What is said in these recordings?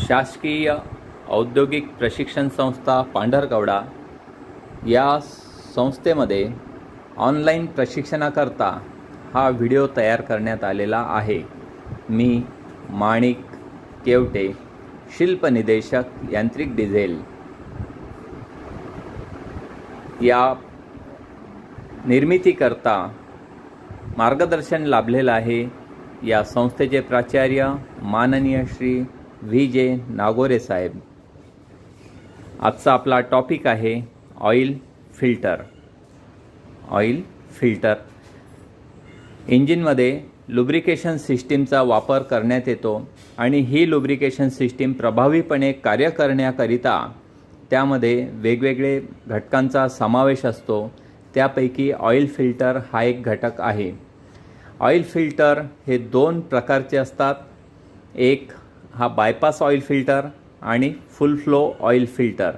शासकीय औद्योगिक प्रशिक्षण संस्था पांढरकवडा या संस्थेमध्ये ऑनलाईन प्रशिक्षणाकरता हा व्हिडिओ तयार करण्यात आलेला आहे। मी माणिक केवटे, शिल्पनिदेशक यांत्रिक डिझेल या निर्मितीकरता मार्गदर्शन लाभलेलं आहे। या संस्थेचे प्राचार्य माननीय श्री VJ नागोरे साहेब। आजचा आपला टॉपिक आहे ऑइल फिल्टर। ऑइल फिल्टर इंजिनमध्ये लुब्रिकेशन सिस्टीमचा वापर करण्यात येतो आणि ही लुब्रिकेशन सिस्टीम प्रभावीपणे कार्य करण्याकरिता त्यामध्ये वेगवेगळे घटकांचा समावेश असतो। त्यापैकी ऑइल फिल्टर हा एक घटक आहे। ऑइल फिल्टर हे दोन प्रकारचे असतात। एक हा बायपास ऑइल फिल्टर आणि फुल flow oil filter.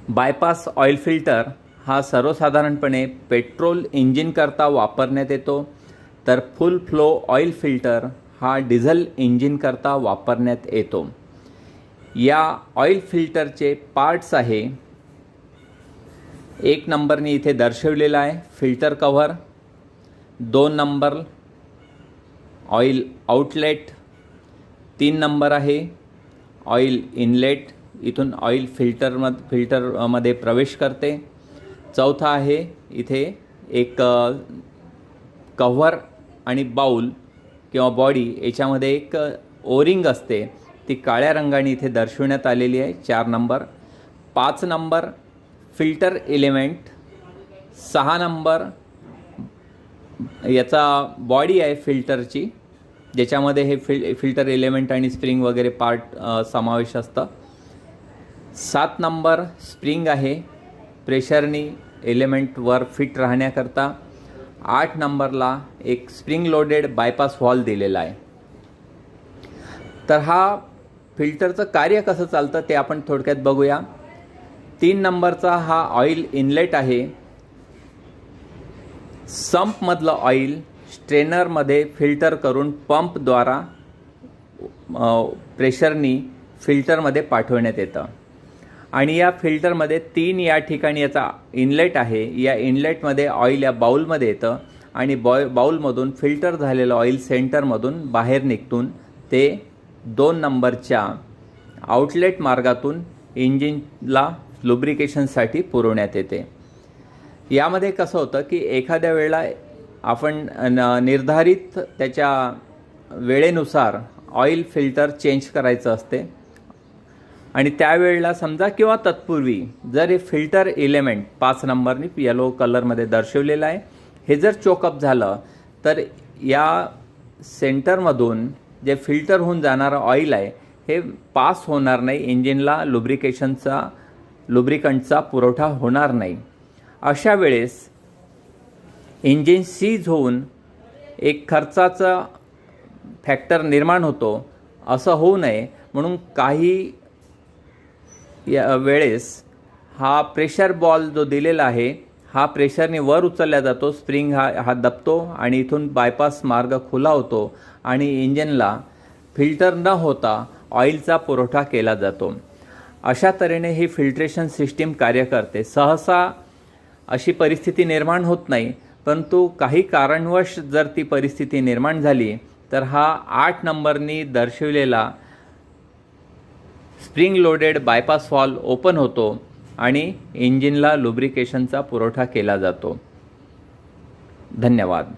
Bypass oil filter हा सर्वसाधारणपणे पेट्रोल इंजिन करता वापरण्यात येतो, तर फुल फ्लो ऑइल फिल्टर हा डिझेल इंजिन करता वापरण्यात येतो। या ऑइल फिल्टरचे पार्ट्स आहे, एक नंबरनी इथे दर्शवलेला आहे filter cover, 2 number oil outlet, 3 number आहे ऑइल इनलेट, इथून ऑइल फिल्टरमध्ये प्रवेश करते। चौथा आहे इथे एक कव्हर आणि बाउल किंवा बॉडी, याच्यामध्ये एक ओरिंग असते, ती काळ्या रंगाने इथे दर्शवण्यात आलेली आहे, 4 number. 5 number filter element, 6 number याचा बॉडी आहे फिल्टरची, ज्याच्यामध्ये हे फिल्टर एलिमेंट आणि स्प्रिंग वगैरे पार्ट समावेश असतं। 7 नंबर स्प्रिंग आहे प्रेशरनी एलिमेंटवर फिट राहण्याकरता। 8 नंबरला एक स्प्रिंग लोडेड बायपास व्हॉल्व दिलेला आहे। तर हा फिल्टरचं कार्य कसं चालतं ते आपण थोडक्यात बघूया। 3 नंबरचा हा ऑइल इनलेट आहे। संपमधलं ऑइल स्ट्रेनरमध्ये फिल्टर करून पंपद्वारा प्रेशरनी फिल्टरमध्ये पाठवण्यात येतं आणि या फिल्टरमध्ये 3 या ठिकाणी याचा इनलेट आहे। या इनलेटमध्ये ऑइल या बाउलमध्ये येतं आणि बाउलमधून फिल्टर झालेलं ऑइल सेंटरमधून बाहेर निघतून ते 2 नंबरच्या आउटलेट मार्गातून इंजिनला लुब्रिकेशनसाठी पुरवण्यात येते। यामध्ये कसं होतं की एखाद्या वेळेला आपण निर्धारित त्याच्या वेळेनुसार ऑइल फिल्टर चेंज करायचं असते आणि त्यावेळेला समजा किंवा तत्पूर्वी जर हे फिल्टर एलिमेंट 5 नंबरनी येलो कलरमध्ये दर्शवलेलं आहे, हे जर चोकअप झालं तर या सेंटरमधून जे फिल्टर होऊन जाणारं ऑइल आहे हे पास होणार नाही, इंजिनला लुब्रिकंटचा पुरवठा होणार नाही। अशा वेळेस इंजिन सीज होऊन एक खर्चाचा फॅक्टर निर्माण होतो। असं होऊ नये म्हणून काही या वेळेस हा प्रेशर बॉल जो दिलेला आहे हा प्रेशरने वर उचलला जातो, स्प्रिंग हा दबतो आणि इथून बायपास मार्ग खुला होतो आणि इंजिनला फिल्टर न होता ऑइलचा पुरवठा केला जातो। अशा तऱ्हेने ही फिल्ट्रेशन सिस्टीम कार्य करते। सहसा अशी परिस्थिती निर्माण होत नाही, परंतु काही कारणवश जर ती परिस्थिती निर्माण झाली तर हा 8 नंबरनी दर्शवलेला spring loaded bypass valve open होतो आणि इंजिनला लुब्रिकेशनचा पुरवठा केला जातो। धन्यवाद।